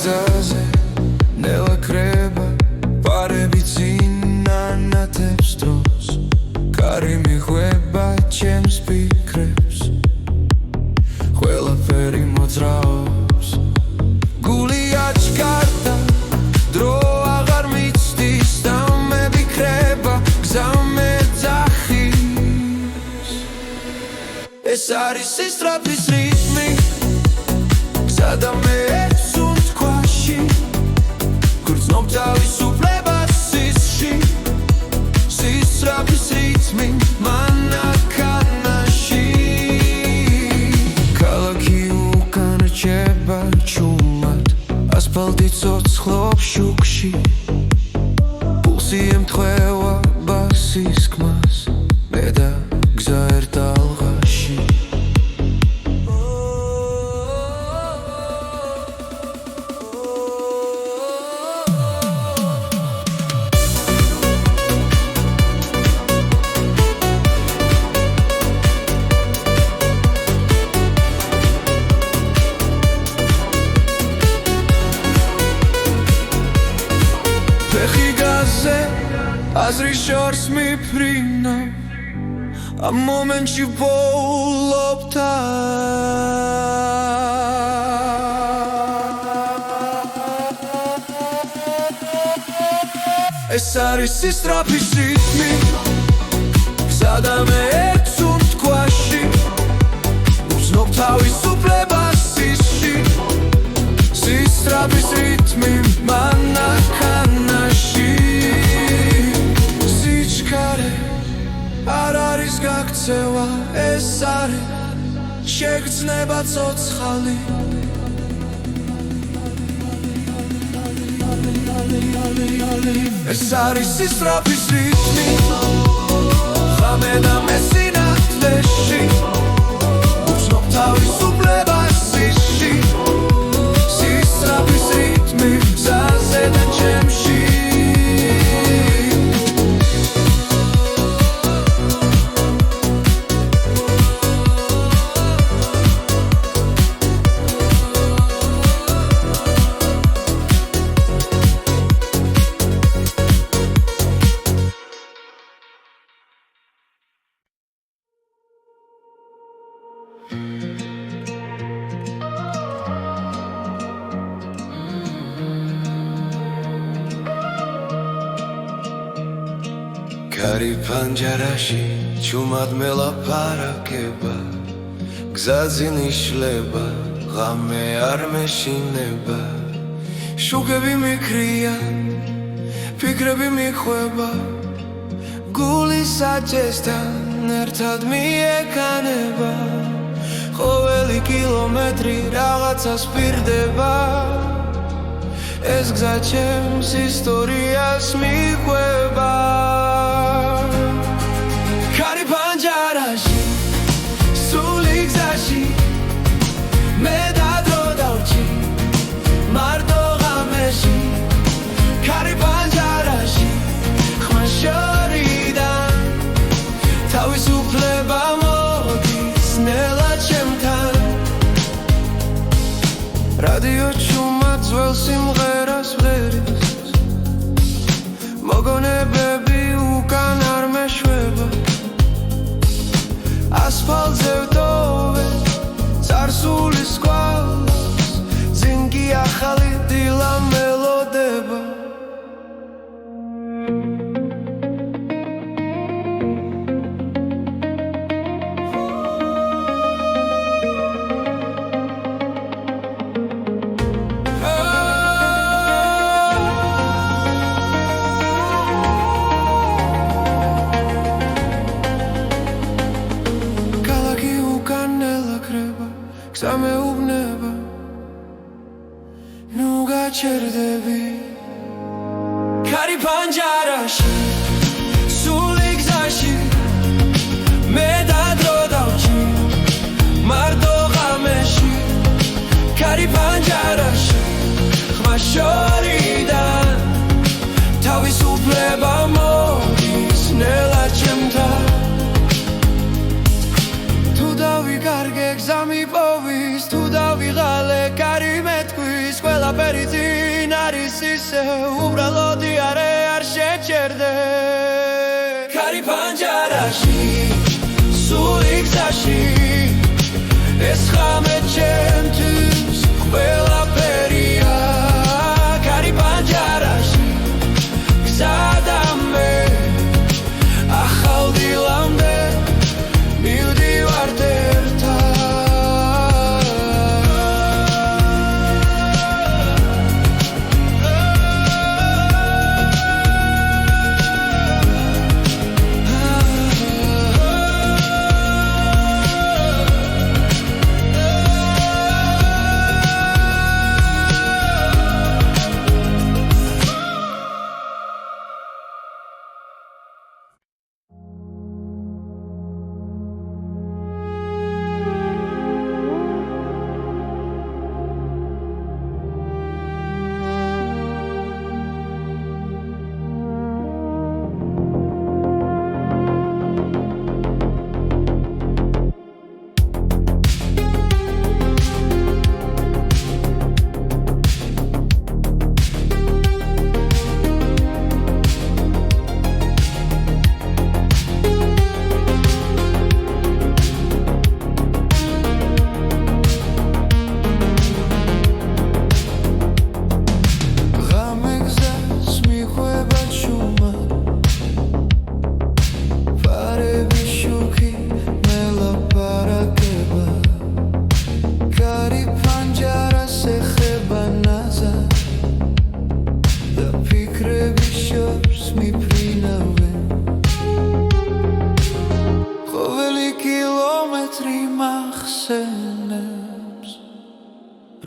Გამეგზაზე ნელაქრება პარები წინანათებს დროს კარი მიხვება ჩემს ფიქრებს ყველაფერი მოძრაობს გული აჩქარდა დრო აღარ მიცდის და მევიქრება გზა მეძახის ეს არის სისწრაფის რიტმი გზა და მე გრძნობ თავისუფლებას სისში სისწრაფის რიტმი მანქანაში ქალაქი უკან რჩება ჩუმად ასფალტი ცოცხლობს შუქში პულსი ემთხვევა ბასის ხმას მე და გზა ერთ ალღაში აზრის შორს მიფრინავ ამ მომენტში ვოულობ ეს არის სისწრაფის რიტმი გზა და მე ერთ სუნთქვაში ვგრძნობ თავისუფლებას სისში სისწრაფის რიტმი მანქანაში არ არის გაქცევა ეს არის შეგრძნება ცოცხალი ეს არის სისწრაფის რიტმი ღამე და მე სინათლეში ვგრძნობ თავისუფლებას სისში სისწრაფის რიტმი გზაზე და ჩემში კარი პანჯარაში ჩუმად მელაპარაკება გზაზე ნიშლება ღამე არ მეშინება შუქები მიქრიან ფიქრები მიხვება გული საჭესთან ერთად მიეკანება ყოველი კილომეტრი რაღაცას პირდება ეს გზა ჩემს ისტორიას მიყვება კარი პანჯარაში სული გზაში მე და დრო დავჭი მარტო ღამეში კარი პანჯარაში ხმა შორიდან თავისუფლება მოდის ნელა ჩემთან რადიო ჩუმად ძველ სიმღერას ვღერის მოგონებები უკან არ მეშვება ასფალტზე ვტოვე წარსულის გვალს წინ კი ახალი დილა მელოდება გზა მეუბნება ნუ გაჩერდები კარი პანჯარაში სული გზაში მე და დრო დავჭი მარტო ღამეში კარი პანჯარაში ყველაფერი წინ არის ისე უბრალოდი არ შეჭერდე კარი პანჯარაში სული გზაში ეს ხამე ჩემთვის ყველაფერია კარი პანჯარაში გზადამე ახალ დილამდე მივდივართ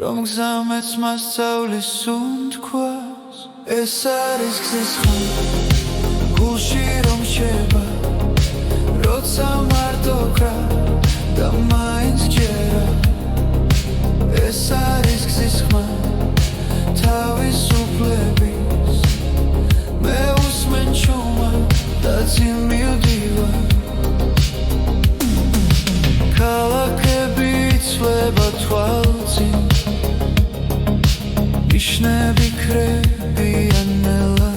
Romgzamets მასწავლის უთქვას ეს არის გზის ხმა გულში რომ შევა როცა მარტო კრა და მაინც ჯერა ეს არის გზის ხმა თავისუფლების მე უსმენ ჩუმა და წინ მივდივარ ქალაქები იცვლება თვალწინ ნიშნები ქრებიან ნელა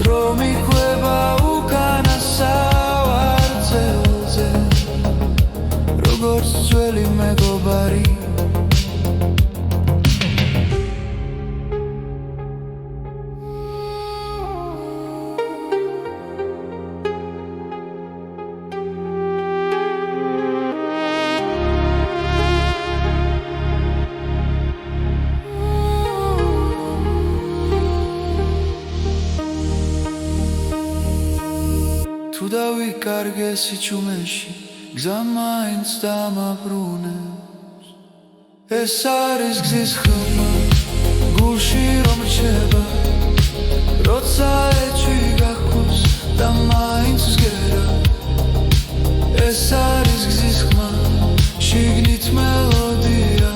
დრო მიყვება უკანასავარძელზე როგორც ძველი მეგობარი თუ დავიკარგესი ჩუმეში გზა მაინც დამაბრუნებს ეს არის გზის ხმა გულში რომ რჩება როცა ეჭვი გაქვს და მაინც მსგერა ეს არის გზის ხმა შიგნით მელოდია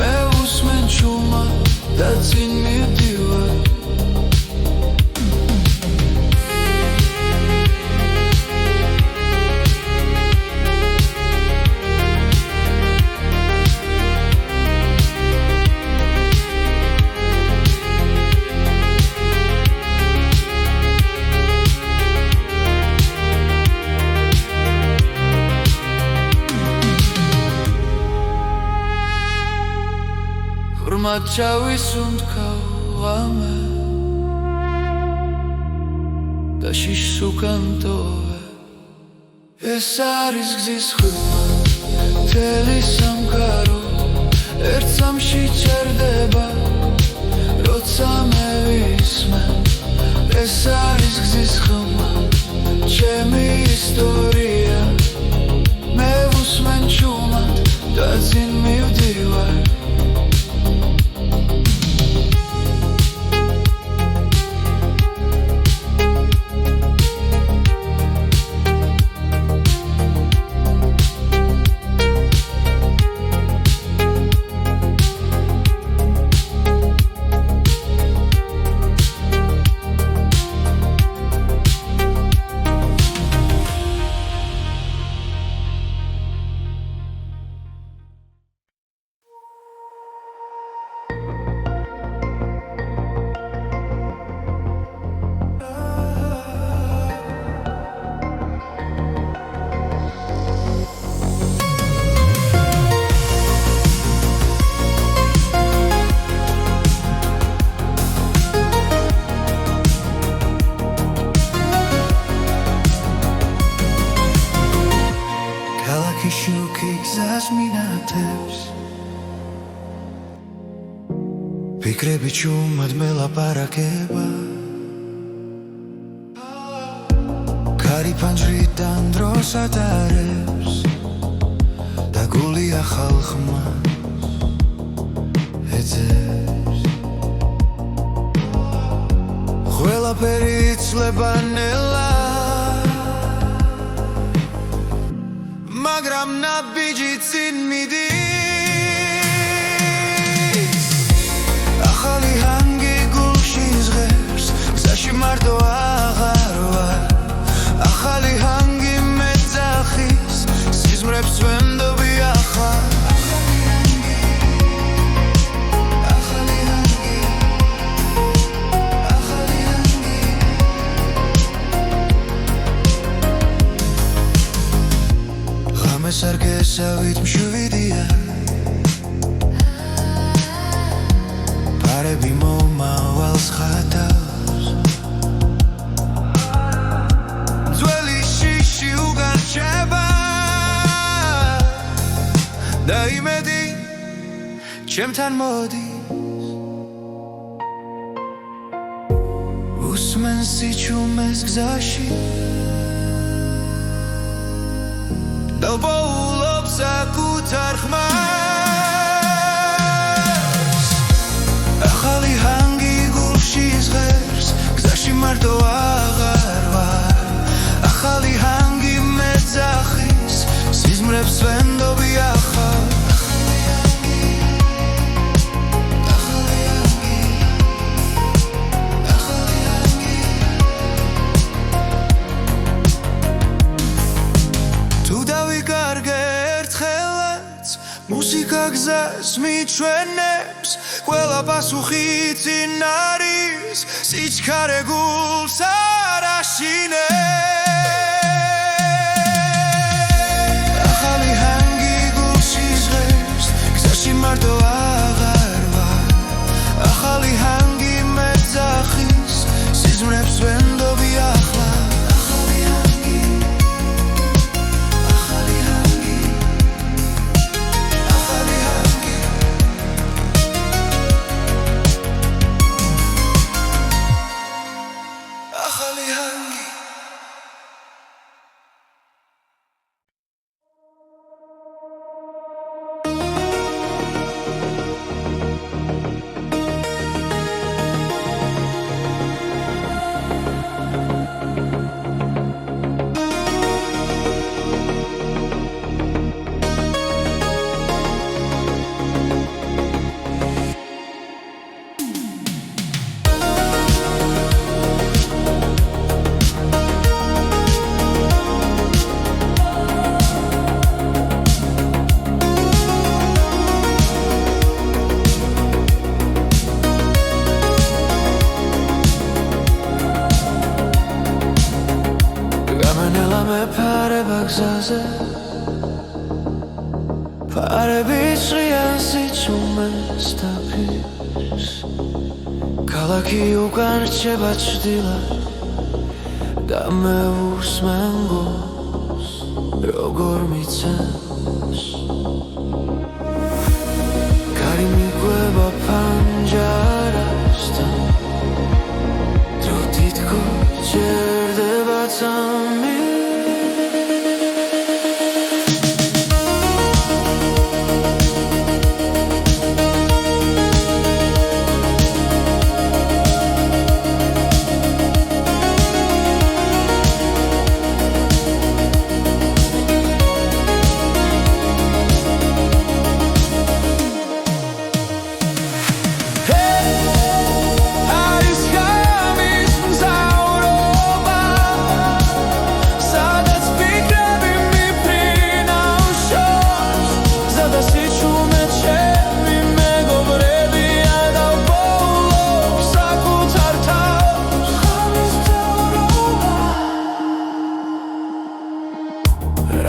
მე უსმენ ჩუმა და წინ მივდივარ Mačavis un kauame Da shishu kantove Es aris gzis khuma Teli samkaro Ertsam shicherdeba Rotsa me vismen Es aris gzis khuma Chemi historia Me usmen chumat Da zin mivdivar ფიქრები ჩუმად მელაპარაკება კარი ფანჯრიდან დროს ატარებს და გული ახალ ხმას ეძებს ყველაფერი იცლება ნელა მაგრამ ნაბიჯი წინ მიდის ახალი ჰანგი გულში ზღერს გზაში მარტო აღარ ვარ ახალი ჰანგი მეძახის სიზმრებს ვენდობი ახლა ღამეს არ გესავით მშვიდია პარები მომავალს ხატავს ძველი შიში უგარჩება და იმედი ჩემთან მოდის უსმენს სიჩუმეს გზაში დალბოულობს საკუთარ ხმას ახალი ჰანგი გულში ზღერს გზაში მარტო აღარ ვარ ახალი ჰანგი მეძახის სიზმრებს ვენდობი ახლა მუსიკა გზას მიჩვენებს ყველა პასუხი წინ არის სიჩქარე გულს არ აშინებს ახალი ჰანგი გულში ზღერს გზაში მარტო აღარ ვარ ახალი ჰანგი მეძახის სიზმრებს ვენდობი ახლა პარები ჭრიან სიჩუმეს დაფის ქალაქი უკან რჩება ჭრდილად და მე უსმენ გულს როგორ მიცემს კარი მიგვება ფანჯარასთან დრო თითქოს ჯერდება წამი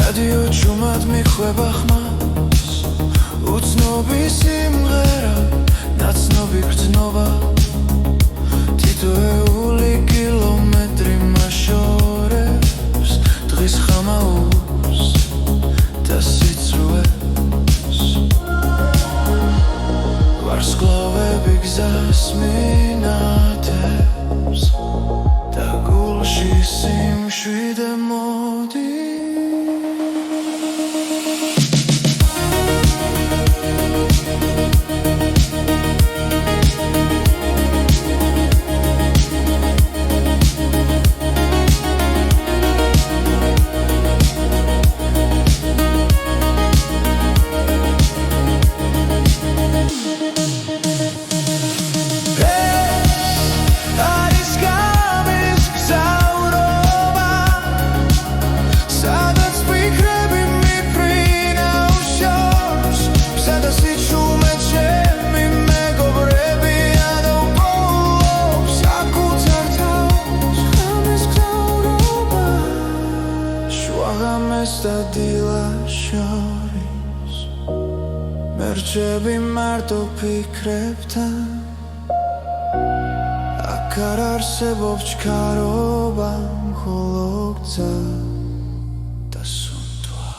რადიო ჩუმად მიხვება ხმას უცნობი სიმღერა ნაცნობი გრძნობა თითოეული კილომეტრი მაშორებს დღის ხამაურს და სიცრუეს ვარსკვლავები გზას მინათებს და გულში სიმშვიდე მოდის. მერჩები მარტო ფიქრებთან აქ არ არსებობს ჩქარობა მხოლო გზა და სუნთვა.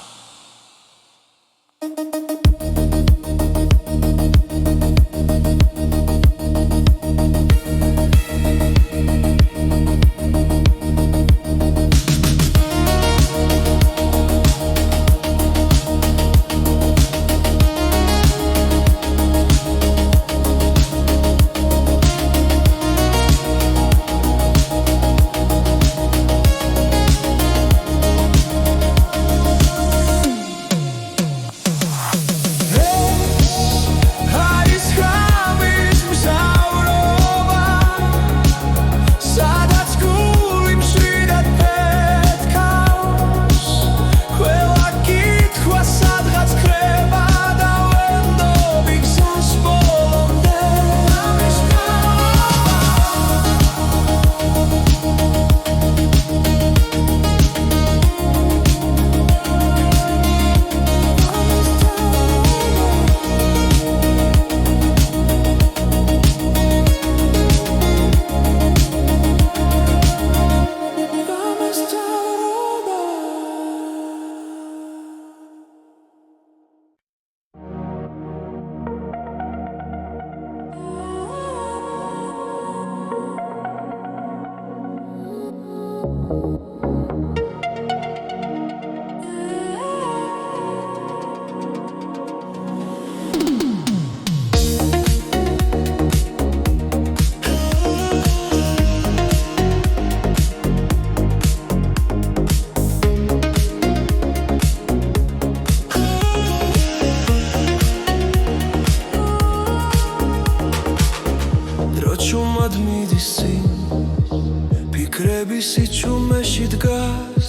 ფიქრები სიჩუმეში დგას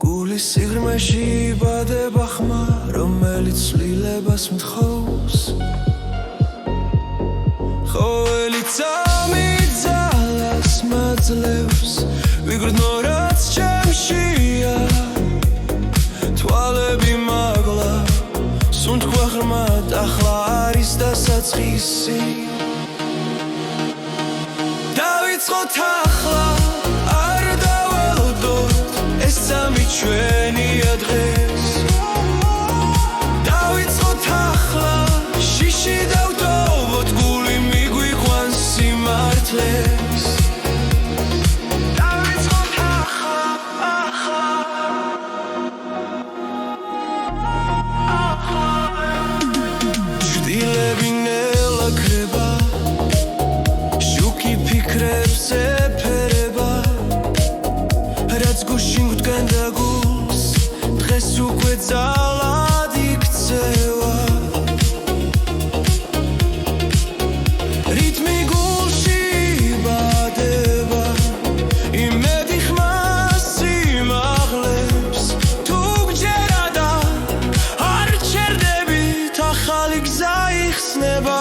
გულის სიღრმეში იბადება ხმა რომელიც ცვლილებას მთხოვს ყოველი წამი ძალას მაძლევს ვიგრძნო რაც ჩემშია თვალები მაგლა სუნთქვა ღრმად ახლა არის დასაწყისი დავიწყოთ ახლა არ დაველოდოთ ეს წამი ჩვენია დღეს დავიწყოთ ახლა შიში დავდოვოთ გული მიგვიყვანს სიმართლეს დავიწყოთ ახლა ჭრილები ნელა ქრება ფიქრებს ეფერება რაც გუშინ გვდგენდა გულს დღეს უკვე ძალად იქცევა რითმი გულში იბადება იმედი ხმას სიმაღლებს თუ გჯერა და არ ჩერდებით ახალი გზა იხსნება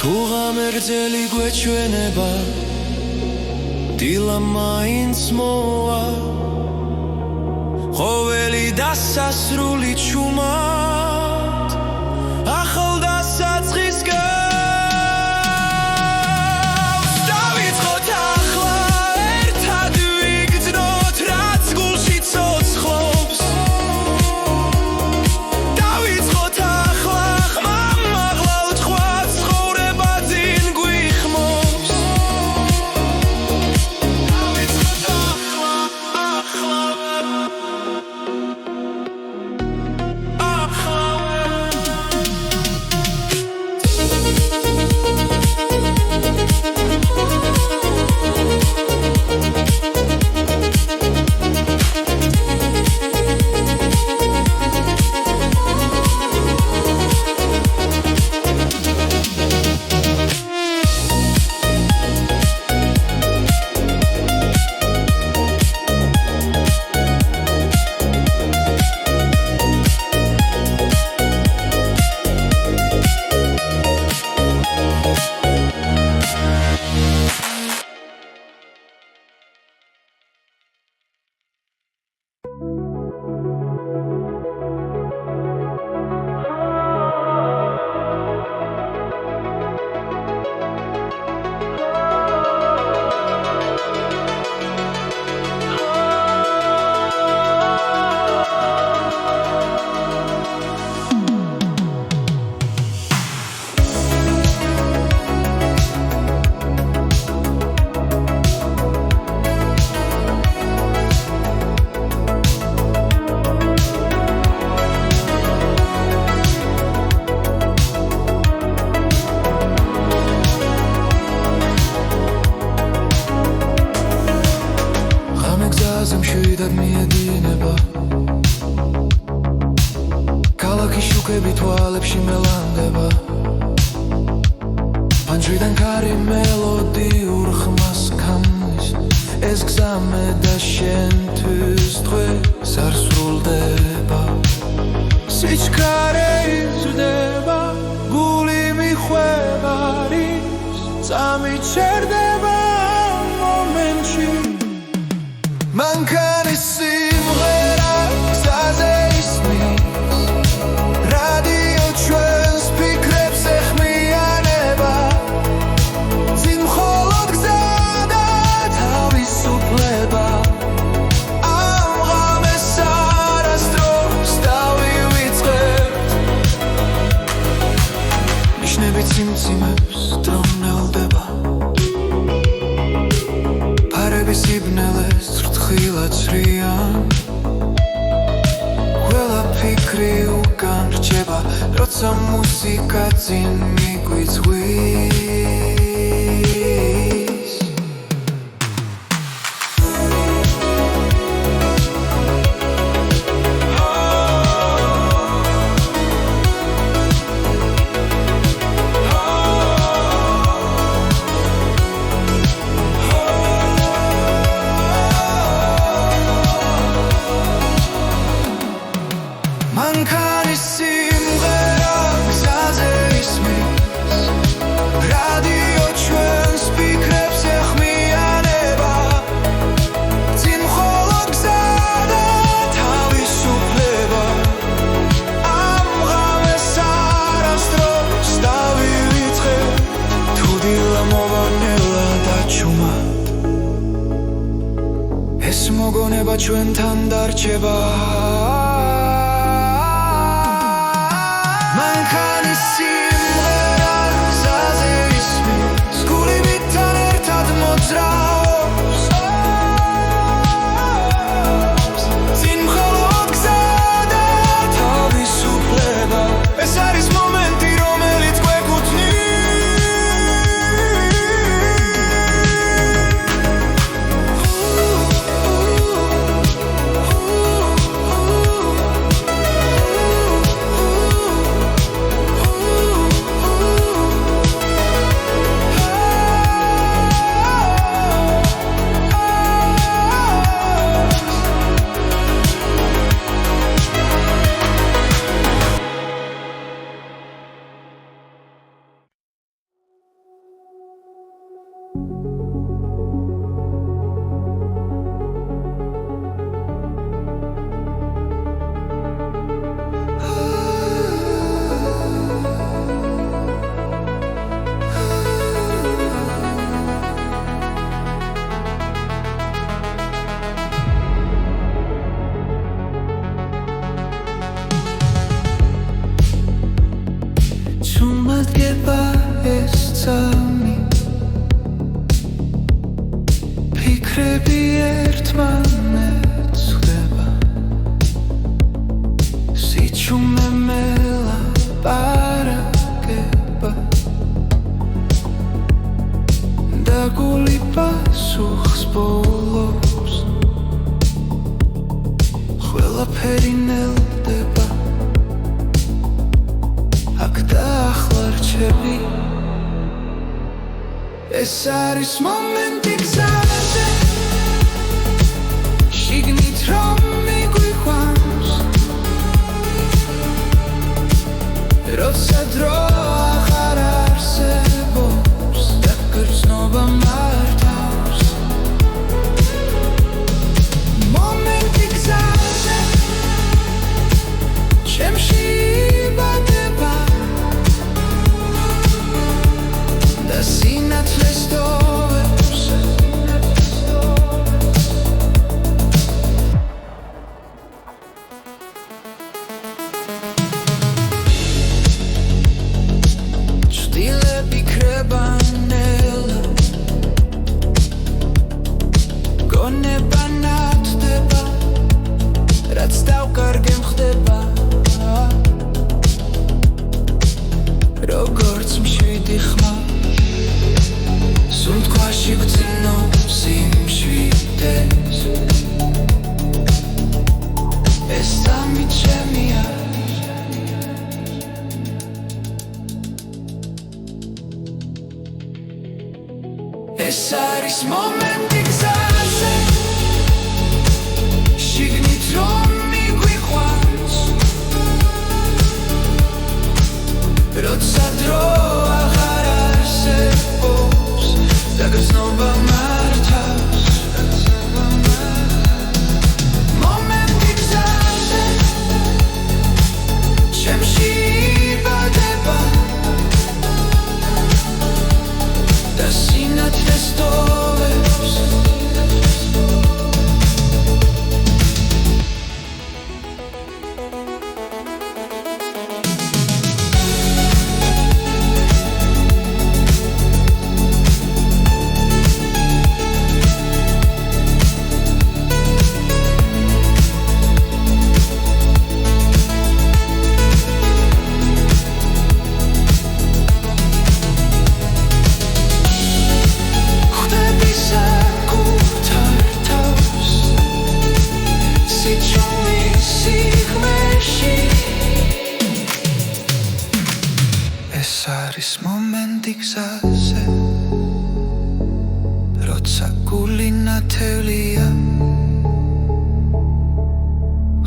თუ ღამერთელი გვეჩვენება დილა მაინც მოვა ყოველი დასასრული ჩუმად ახალ დასაწყის გავს დავიწყოთ ახლა ერთად ვიგრძნოთ რაც გულში ცოცხლობს დავიწყოთ ახლა ხმამაღლა ვთქვა ცხოვრება ძინ გვიხმობს დავიწყოთ ახლა მშვიდად მიედინება ქალაქის შუქები თვალებში მელანდება პანჯრიდან კარი მელოდიურ ხმას ქმნის ეს გზამე და შენთვის დღეს არ სრულდება სიჩქარე იზრდება გული მიხვევა რის წამიჩერდება მომენტში მანქანის სიმღერა გზაზე ისმის რადიო ჩვენს ფიქრებს ეხმიანება წინ მხოლოდ გზა და თავისუფლება ამ ღამეს არასდროს დავივიწყებთ ნიშნები ციმციმებს დრონელდება ფარების იბნელეს თხილად ცრიან ყველა ფიქრი უკან რჩება როცა მუსიკა წინ მიგვიწვის მანქანის სიმღერა გზაზე ისმის რადიო ჩვენს ფიქრებს ეხმიანება წინ მხოლოდ გზა და თავისუფლება ამ ღამეს არასდროს დავივიწყებ თუ დილა მოვანელა და ჩუმად ეს მოგონება ჩვენთან დარჩება მანქანის სიმღერა გზაზე ისმის გული მითთან ერთად მოძრაობს წინ მხოლოდ გზა და თავისუფლება ეს არის მომენტი რომელიც გვეკუთვნის Geba es tsami Fikrebi ertmanets xdeba Sichume mela parageba Da guli pasuxs bolos Ყველაფერი ნელდება აქ დაახლარჩები ეს არის მომენტი გზაზე შიგნით რომ მიგვიყვანს როცა დრო აღარ არსებობს და გრძნობა მართავს მომენტი გზაზე ჩემში იბადება და სინათლეს დოვებს ჭდილები ქრება ნელა გონება ნათდება რაც დავკარგე მხდება როგორც მშვიდი ხმა სულ თქვაში გძინო სიმშვიდეს ეს სამი ჩემია ეს არის მომენტი გზაზე შიგნით რომ მიგვიყვანს როცა დრო აღარ არსებობს და გრძნობა მართავს მომენტი გზაზე ჩემში იბადება და სინათლეს დოვებს ეს არის მომენტი გზაზე როცა გული ნათელია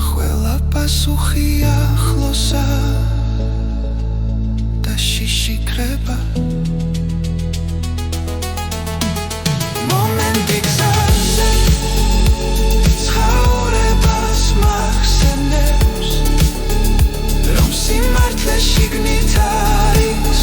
ყველა პასუხი ახლოსა და შიში ქრება მომენტი გზაზე ცხოვრებას მახსენებს რომ სიმართლე შიგნით არის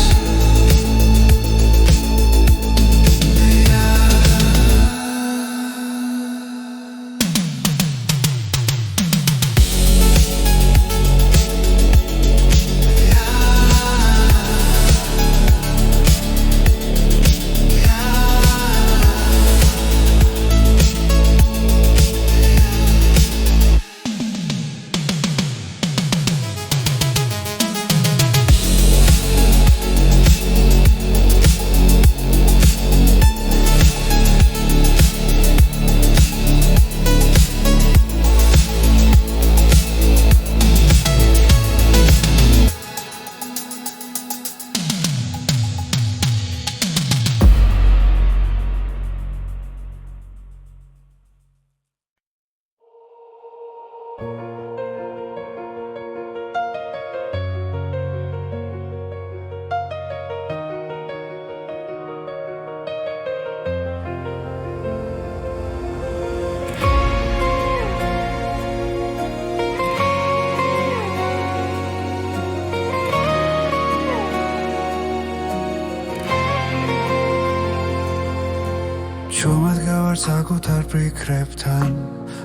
ჩუმად გავარ საკუთარ ფიქრებთან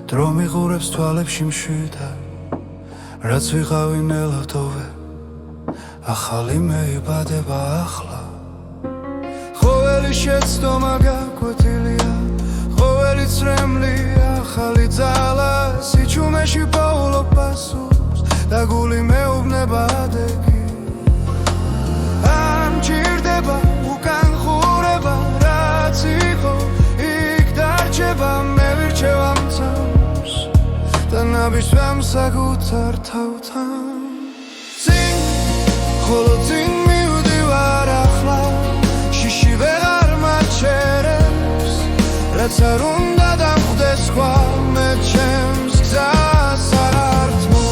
დრო მიყურებს თვალებში მშვიდად რაც ვიყავი ნელავდოვე ახალი მეიბადება ახლა ყოველი შეცდომა გაკვეთილია ყოველი წრემლი ახალი ძალა სიჩუმეში პოულობ პასუხს და გული მეუბნება ადეგი არ მჭირდება უკან ხურება რაც იყო იქ დარჩება მე ვირჩევ ამ წამს და ნაბიჯვამ საკუთარ თავთან წინ ხოლო წინ მივდივარ ახლა შიში ვეღარ მაჩერებს რაც არ უნდა დამხვდეს სხვა მე ჩემს გზას არ თმო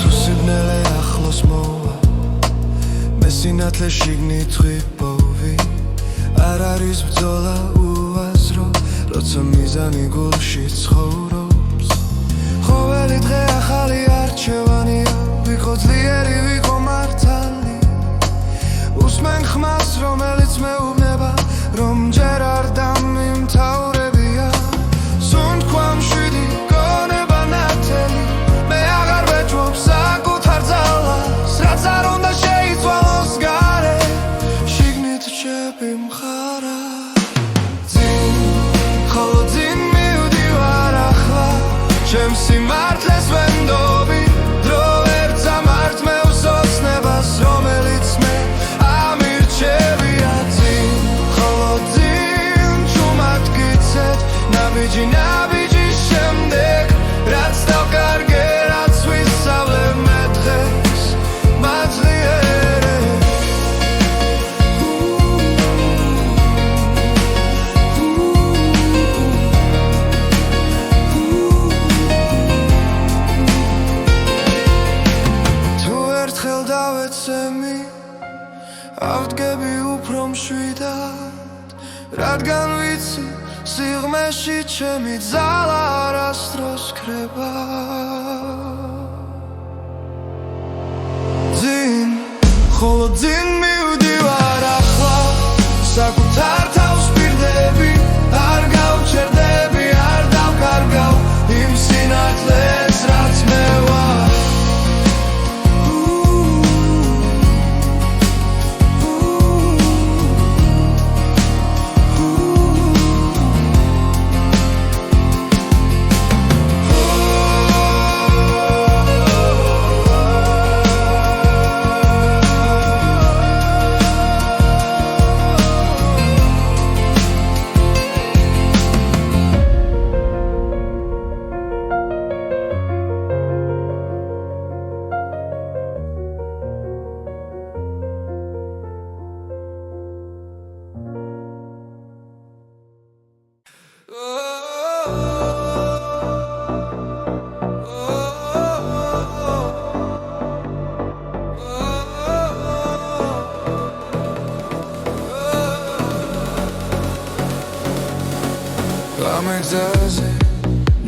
თუ სიბნელე ახლოს მოვა მე სინათლე შიგნით ღვიპოვი არ არის ბრძოლა უაზრო როცა მიზანი გულში ცხოვრობს ყოველი დღე ახალი არჩევანია ვიყო ძლიერი ვიყო მართალი უსმენ ხმას რომელიც მეუბნება რომ ჯერ არ დამიმთავრებია სუნთქვა მშვიდი გონება ნათელი მე აღარ ვეჭვობ საკუთარ ძალას რაც არ უნდა შეიცვალოს გარე შიგნით რჩები მხარა წინ ხოლო წინ მივდივარ ახლა ჩემს სიმართლეს ვენდობი დრო ვერ წამართ მე უსოცნებას რომელიც მე ამირჩევია წინ ხოლო წინ ჩუმად გიცეთ ნაბიჯი ნაბიჯის შემდეგ რაც დავკარგე რაც ვისწავლე მე დღეს მაძლიერე ავდგები უფრო მშვიდად რადგან ვიცი სიღრმეში ჩემი ძალა არასდროს ქრება ძინ ხოლო ძინ მივდივარ ახლა საკუთარ თავს პირდები არ გავჩერდები არ დავკარგავ იმ სინათლეს რაც მე ვარ ამეგზაზე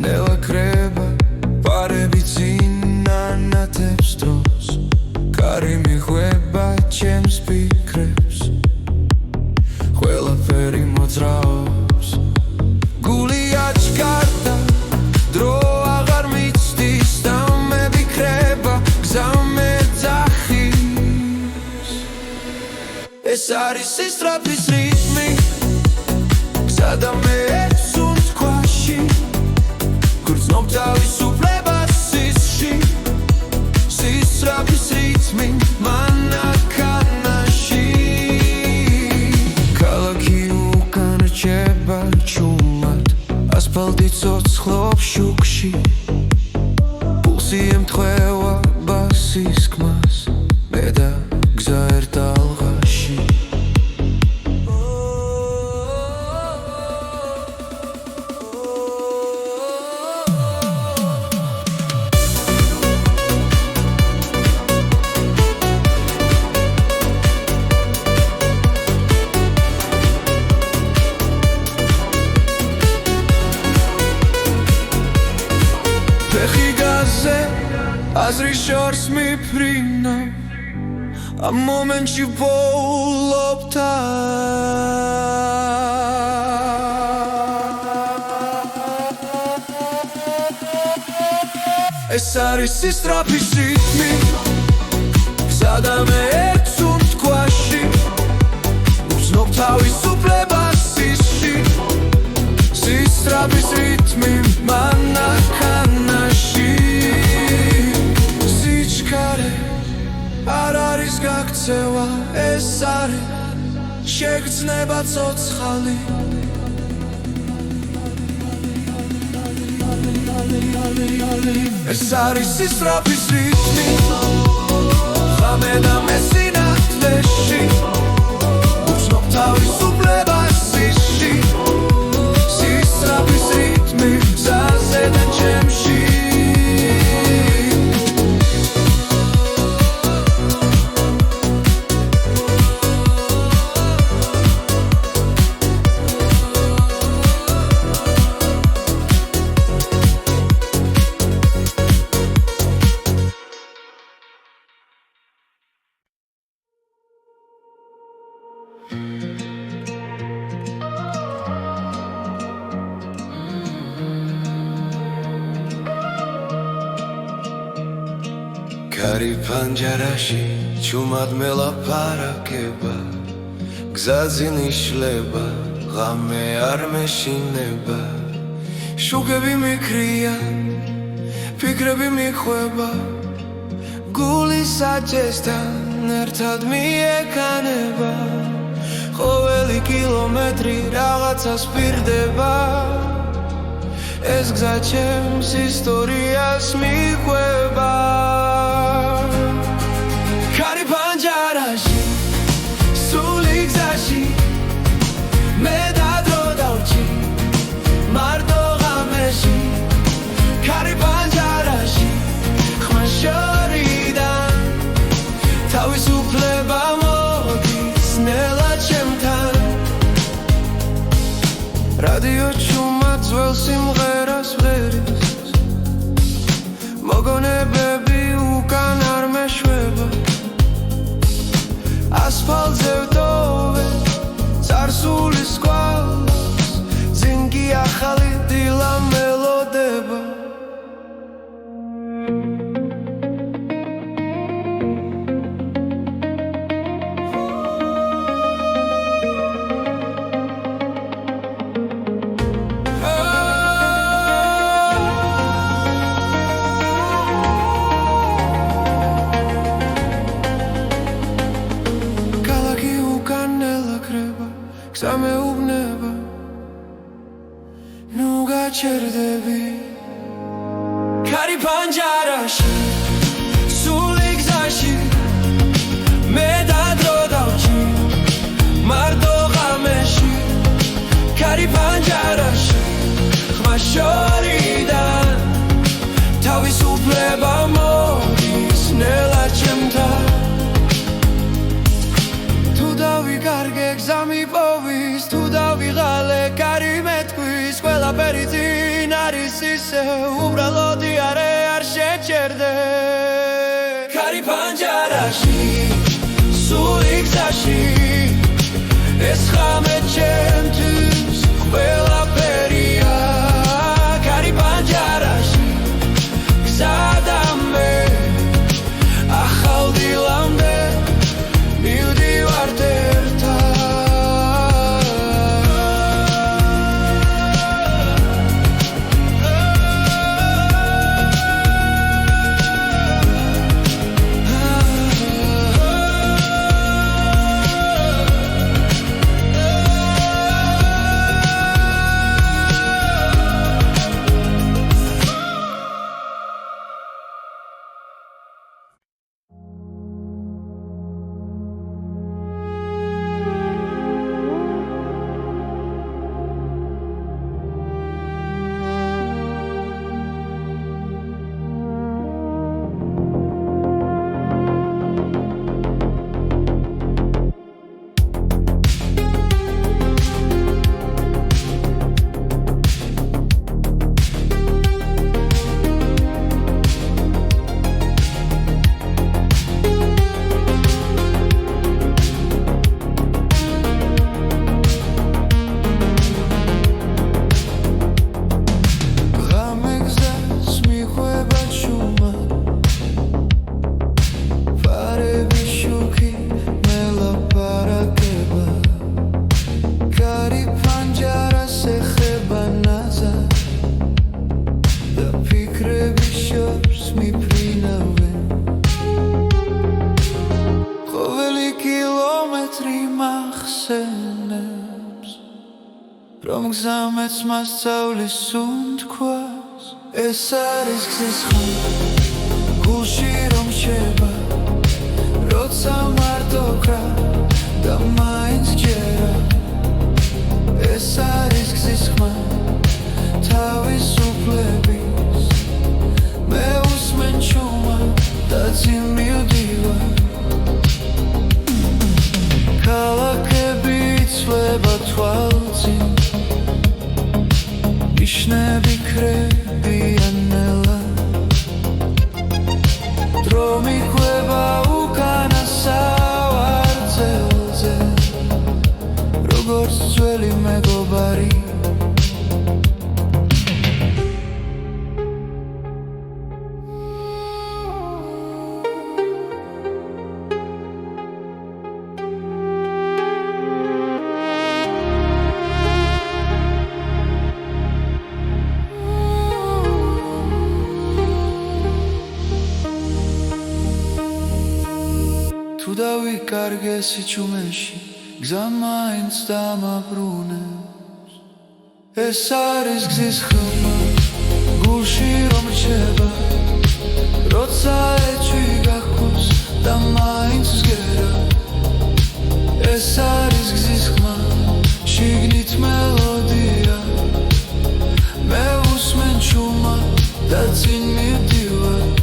ნელა ქრება პარები წინ ანათებს დროს კარი მიხვება ჩემს ფიქრებს ყველაფერი მოძრაობს გული აჩქარდა დრო აღარ მიცდის და მე ვიქრება გზა მე ძახის ეს არის სისწრაფის რიტმი გზა და მე გრძნობ თავისუფლებას სისში სისწრაფის რიტმი მანქანაში ქალაქი უკან რჩება ჩუმად ასფალტი ცოცხლობს შუქში პულსი ემთხვევა ბასის ხმას მე და გზა ერთ ალღაში აზრის შორს მიფრინო ამ მომენტში ვოულობ ეს არის სისწრაფის რიტმი გზადა მე ერთსუნ თქვაში უცნობ თავისუფლებას სისში სისწრაფის რიტმი მანქანაში სიჩქარე არ არის გაქცევა ეს არის შეგრძნება ცოცხალი ეს არის სისწრაფის რიტმი ღამე და მე სინათლეში უცნობ თავისუფლებას სისში სისწრაფის რიტმი გზაზე და ჩემში კარი პანჯარაში ჩუმად მელაპარაკება გზაზე ნიშლება ღამე არ მეშინება შუქები მიქრიან ფიქრები მიხვება გული საჭესთან ერთად მიეკანება ყოველი კილომეტრი რაღაცას პირდება ეს გზა ჩემს ისტორიას მიყვება კარი პანჯარაში სული გზაში მე დადრო დავჭი მარტო ღამეში კარი პანჯარაში ხმა შორიდან თავისუფლება მოდის ნელა ჩემთან რადიო ჩუმად ძველ სიმღერას ვღერის მოგონებები უკან არ მეშვება ასფალტზე ვტოვე წარსულის კვალს წინ კი ახალი დილა მელოდება გზა მეუბნება ნუ გაჩერდები კარი პანჯარაში სული გზაში მე დადრო დავჭი მარტო ღამეში კარი პანჯარაში ხმა შორიდან თავისუფლება მოდის ნელა ჩემთან თუ დავიკარგე გზა მიპოვის თუ დავიღალე კარი მეთქვის ყველაფერი წინ არის ისე უბრალოდი არ შეჩერდე კარი პანჯარაში სული გზაში ეს ღამე ჩემთვის ყველაფერია კარი პანჯარაში გზა და მე ახალ დილამდე მივდივართ რომ გზამეც მასწავლის უნთქვას ეს არის გზის ხმა გულში რომ შეება როცა მარტო გრა და მაინც ჯერა ეს არის გზის ხმა თავისუფლების მე უსმენ ჩუმა და წინ მივდივარ ქალაქები იცვლება თვალწინ ნიშნები ქრებიან ნელა დრო მიყვება უკანა სავარძელზე როგორც ძველი მეგობარი თუ დავიკარგესი ჩუმენში გზა მაინც დამაბრუნებს ეს არის გზის ხმა გულში რომ რჩება როცა ეჭვი გაჰქონს და მაინც მსგერა ეს არის გზის ხმა შიგნით მელოდია მე უსმენ ჩუმა და წინ მივდივარ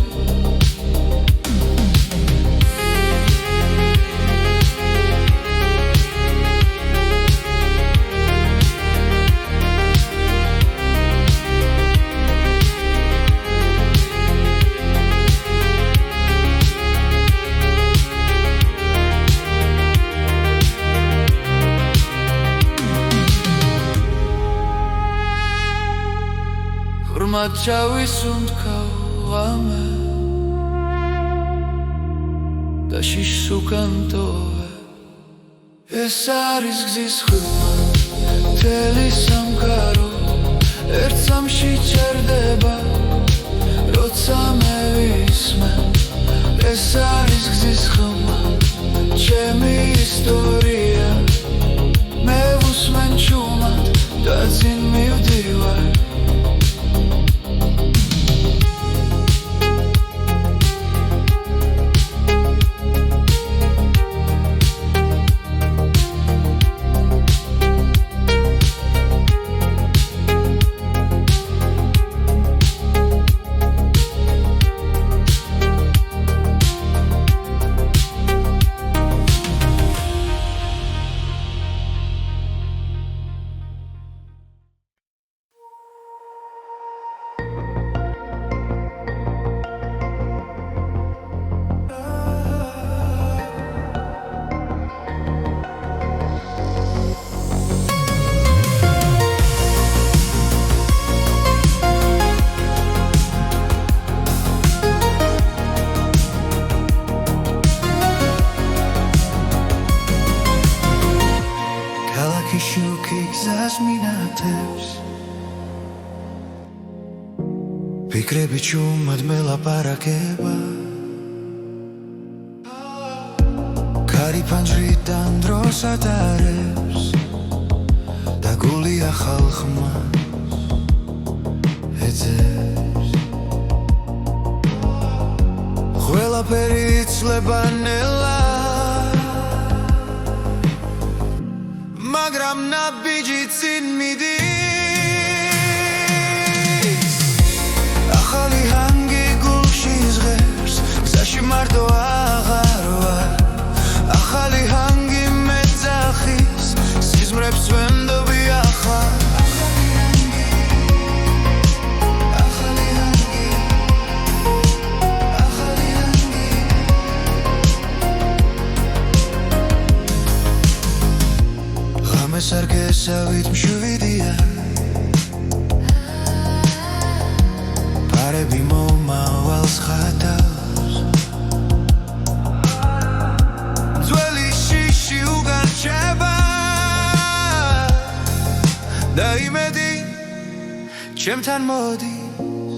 ღრმად ჩავისუნთქავ ამე და შიშს უკან ტოვე ეს არის გზის ხმა მთელი სამყარო ერთ სამში ჩერდება როცა მე ვისმენ ეს არის გზის ხმა ჩემი ისტორია მე ვუსმენ ჩუმად და წინ მივდივარ შუქი გზას მინათებს ფიქრები ჩუმად მელაპარაკება კარი ფანჯრიდან დროს ატარებს და გული ახალ ხმას ეძებს ყველაფერი იცლება ნელა მაგრამ ნაბიჯი წინ მიდის ახალი ჰანგი გულში ზღერს გზაში მარტო აღარ ვარ ახალი ჰანგი მეძახის სიზმრებს ვენდობი ახლა სარგესავით მშვიდია პარები მომავალს ხატავს ძველი შიში უგარჩება და იმედი ჩემთან მოდის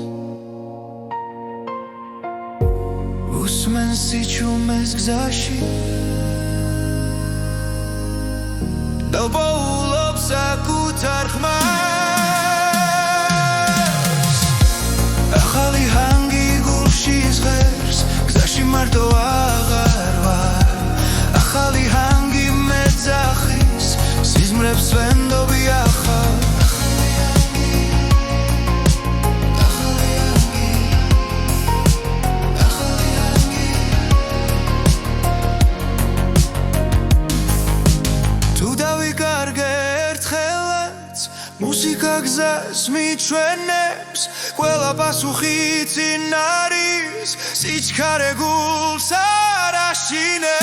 უსმენ სიჩუმეს გზაში Double up, sacut საკუთარ ხმას ახალი ჰანგი გულში ჟღერს გზაში მარტო აღარ ვარ ახალი ჰანგი მეძახის სიზმრებს ვენდობი ახალ მუსიკა გზას მიჩვენებს ყველა პასუხი წინ არის სიჩქარე გულს არ აშინებს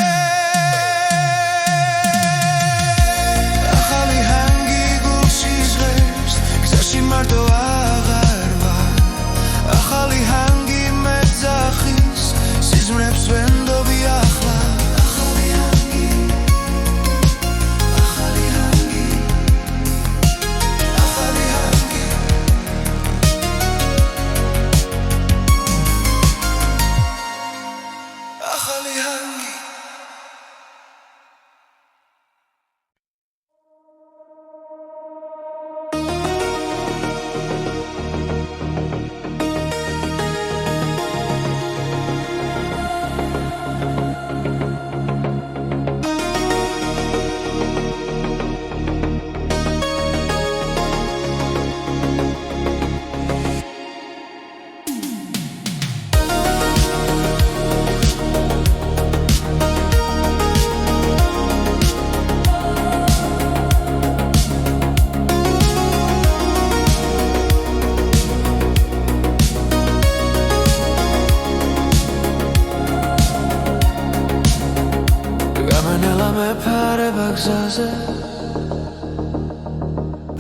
ახალი ჰანგი გულში ჟღერს გზაში მარტო აღარ ვარ ახალი ჰანგი მეძახის სიზმრებს ვენდობი ახლა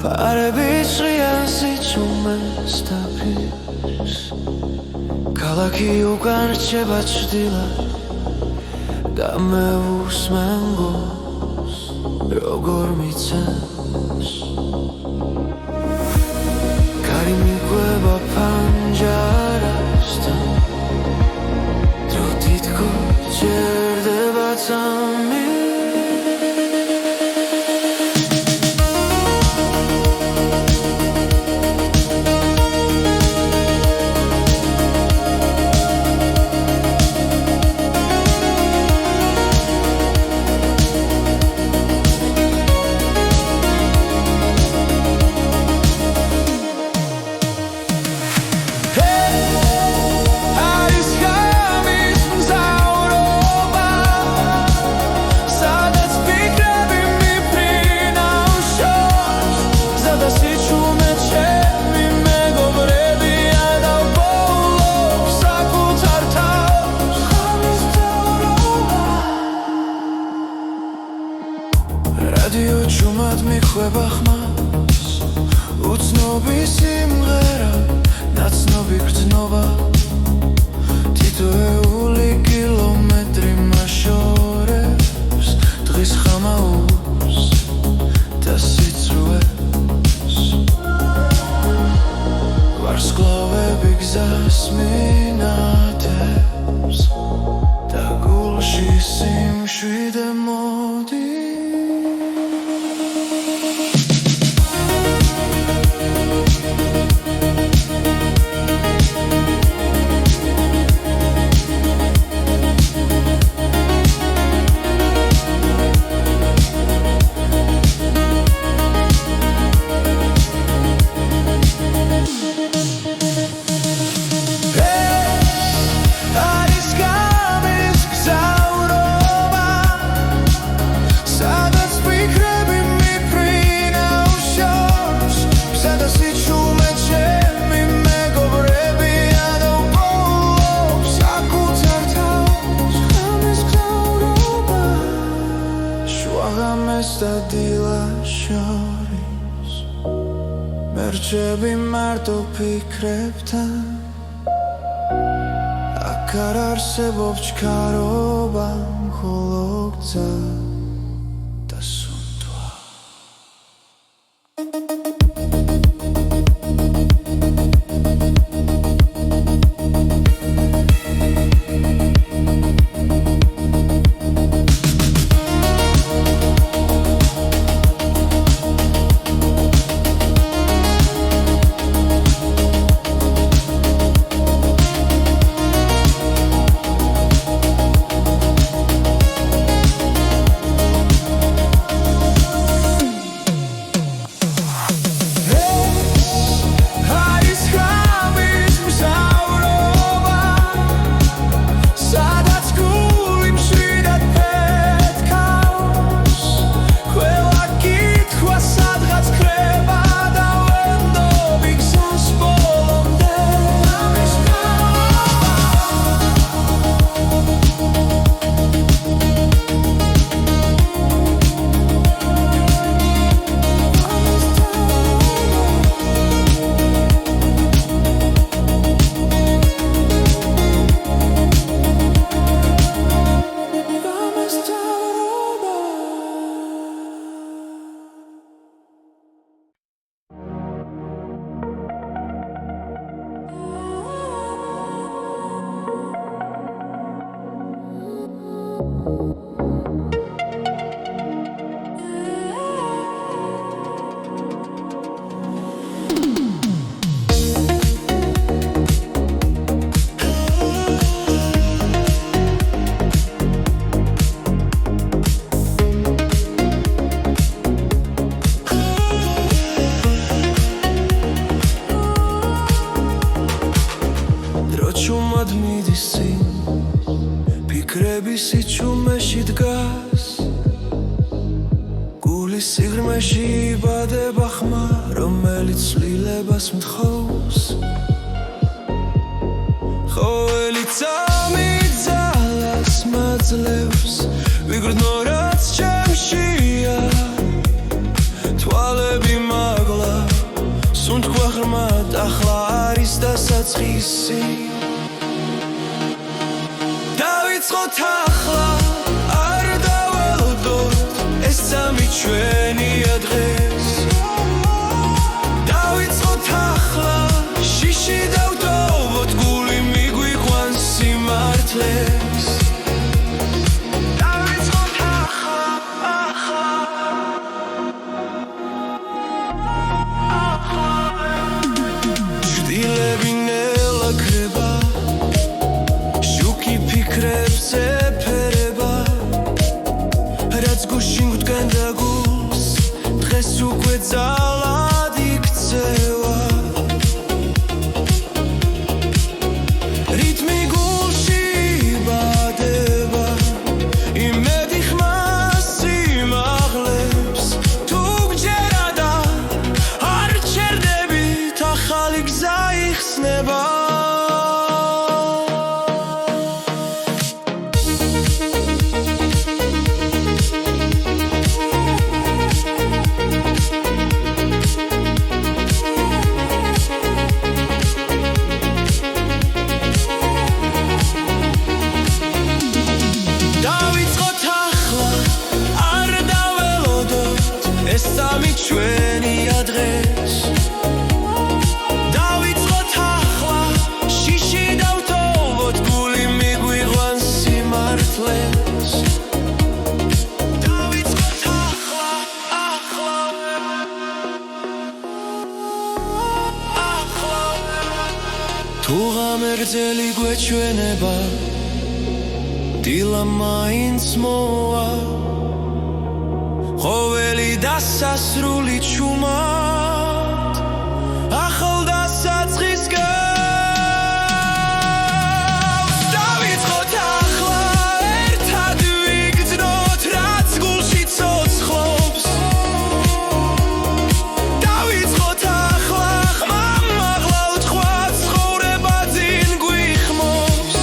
ფარები ჭრიან სიჩუმეს დაფის ქალაქი უკან რჩება ჭრდილად და მე უსმენ გულს როგორ მიცემს კარი მიგვება ფანჯარასთან დრო თითქოს ჭერდება წამი რადიო ჩუმად მიხვება ხმას უცნობი სიმღერა ნაცნობი გრძნობა თითოეული კილომეტრი მაშორებს დღის ხამაურს და სიცრუეს ვარსკვლავები გზას მინათებს და გულში სიმშვიდე მოდის მერჩები მარტო ფიქრებთან აქ არ არსებობს ჩქარობა მხოლო გზა და სუნთვა კიბისი ჩუმეში დგას გულის სიღრმეში იბადება ხმა რომელიც ცვლილებას მთხოვს ყოველი წამი ძალას მაძლევს ვიგრძნო რაც ჩემშია თვალები მაგლა სუნთქვა ღრმად ახლა არის დასაწყისი დავიწყოთ ახლა არ დაველოდოთ ეს წამი ჩვენია დღეს დავიწყოთ ახლა შიში დავტოვოთ გული მიგვიყვანს სიმართლეს დავიწყოთ ახლა ჭრილები ნელა ქრება შუქი ფიქრებს ეფერება რაც გუშინ გვდგენდა გულს დღეს უკვე ძალად იქცევა რითმი გულში იბადება იმედი ხმას სიმაღლებს თუ გჯერა და არ ჩერდებით ახალი გზა იხსნება დავიწყოთ ახლა არ დაველოდოთ ეს წამი ჩვენია დღეს დავიწყოთ ახლა შიში დავტოვოთ გული მიგვიყვანს სიმართლეს დავიწყოთ ახლა თუ ღამერձელი გვეჩვენება დილა მაინც მოვა ყოველი დასასრული ჩუმად ახალ დასაწყის გავს დავიწყოთ ახლა ერთად ვიგრძნოთ რაც გულში ცოცხლობს დავიწყოთ ახლა ხმამ მაღლა უთქვა ცხოვრება წინ გვიხმობს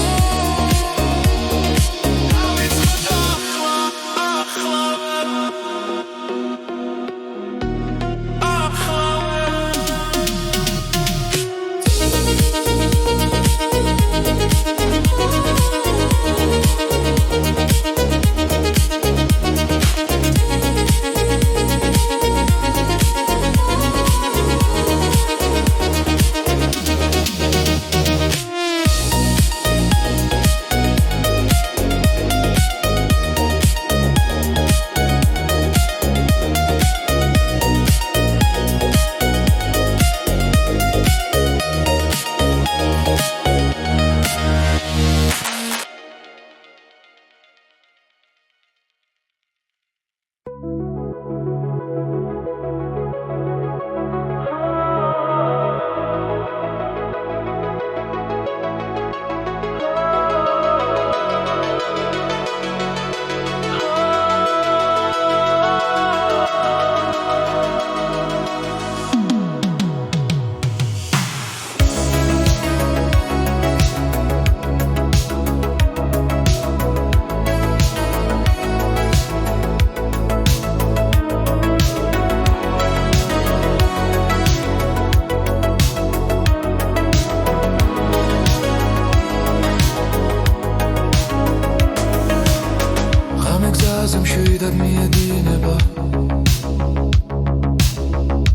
მშვიდად მიედინება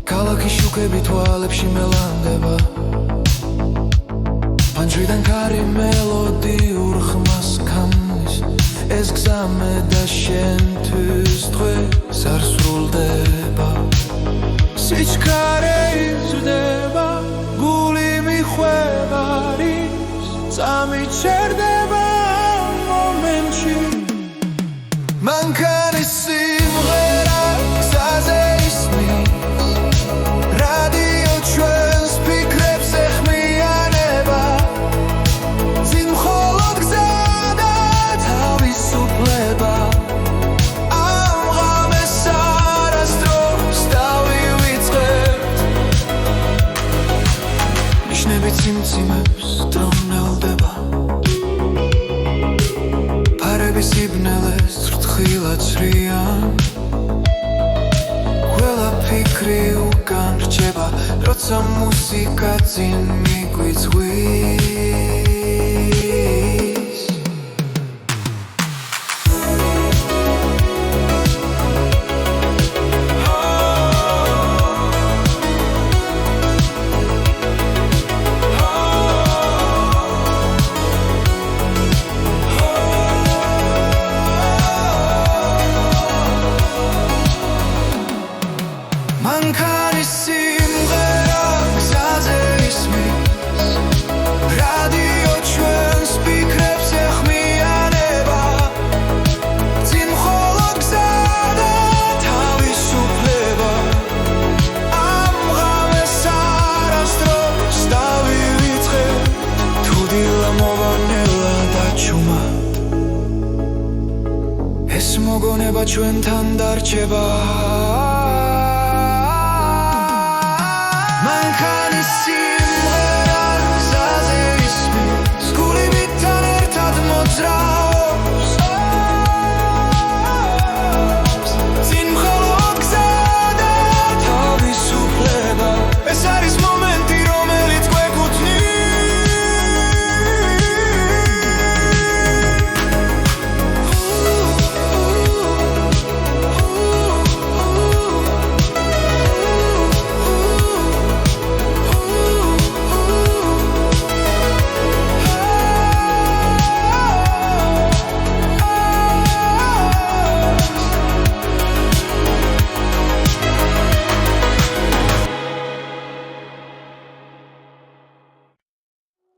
ქალაქის შუქები თვალებში მელანდება პანჯრიდან კარი მელოდიურ ხმას ქმნის ეს გზა მე და შენთვის დღეს არ სრულდება სიჩქარე იზრდება გული მიხვევა არის წამი ჩერდება მომენტში მანქანის სიმღერა გზაზე ისმის რადიო ჩვენს ფიქრებს ეხმიანება წინ მხოლოდ გზა და თავის აციმებს დრონელდება ფარების იბნელეს რთხილად ცრიან ყველა ფიქრი უკან რჩება როცა მუსიკა წინ მიგვიწვის მანქანის სიმღერა გზაზე ისმის რადიო ჩვენს ფიქრებს ეხმიანება წინ მხოლოდ გზა და თავისუფლება ამ ღამეს არასდროს დავივიწყე თუ დილა მოვანელა დაჩუმად ეს მოგონება ჩვენთან დარჩება